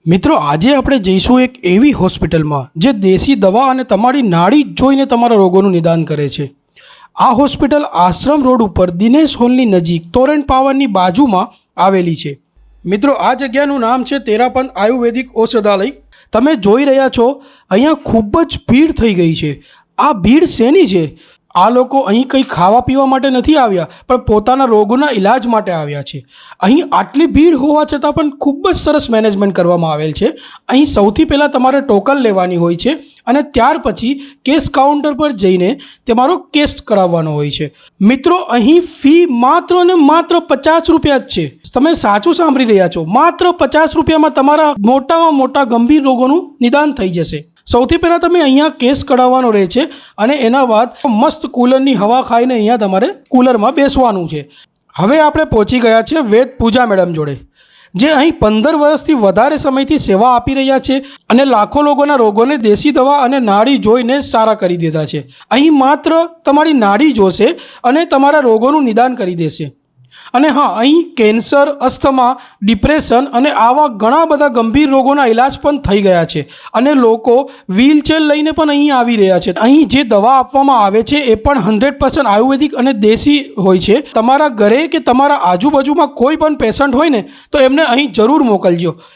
મિત્રો આજે આપણે જઈશું એક એવી હોસ્પિટલમાં જે દેશી દવા અને તમારી નાડી જોઈને તમારા રોગોનું નિદાન કરે છે। આ હોસ્પિટલ આશ્રમ રોડ ઉપર દિનેશ હોલની નજીક તોરણ પાવરની બાજુમાં આવેલી છે। મિત્રો આ જગ્યાનું નામ છે તેરાપંથ આયુર્વેદિક ઔષધાલય। તમે જોઈ રહ્યા છો અહીંયા ખૂબ જ ભીડ થઈ ગઈ છે। આ ભીડ શેની છે? આ લોકો અહીં કંઈ ખાવા પીવા માટે નથી આવ્યા, પણ પોતાના રોગોના ઇલાજ માટે આવ્યા છે। અહીં આટલી ભીડ હોવા છતાં પણ ખૂબ જ સરસ મેનેજમેન્ટ કરવામાં આવેલ છે। અહીં સૌથી પહેલાં તમારે ટોકન લેવાની હોય છે અને ત્યાર પછી કેશ કાઉન્ટર પર જઈને તમારો કેસ કરાવવાનો હોય છે। મિત્રો અહીં ફી માત્ર ને માત્ર 50 રૂપિયા જ છે। તમે સાચું સાંભળી રહ્યા છો, માત્ર 50 રૂપિયામાં તમારા મોટામાં મોટા ગંભીર રોગોનું નિદાન થઈ જશે। સૌથી પહેલાં તમે અહીંયા કેસ કઢાવવાનો રહે છે અને એના બાદ મસ્ત કુલરની હવા ખાઈને અહીંયા તમારે કુલરમાં બેસવાનું છે। હવે આપણે પહોંચી ગયા છે વેદ પૂજા મેડમ જોડે, જે અહીં 15 વર્ષથી વધારે સમયથી સેવા આપી રહ્યા છે અને લાખો લોકોના રોગોને દેશી દવા અને નાડી જોઈને સારા કરી દીધા છે। અહીં માત્ર તમારી નાડી જોશે અને તમારા રોગોનું નિદાન કરી દેશે। અને હા, અહીં કેન્સર, અસ્થમા, ડિપ્રેશન અને આવા ઘણા બધા ગંભીર રોગોના ઇલાજ પણ થઈ ગયા છે અને લોકો વ્હીલચેર લઈને પણ અહીં આવી રહ્યા છે। અહીં જે દવા આપવામાં આવે છે એ પણ 100% આયુર્વેદિક અને દેશી હોય છે। તમારા ઘરે કે તમારા આજુબાજુમાં કોઈ પણ પેશન્ટ હોય ને તો એમને અહીં જરૂર મોકલજો।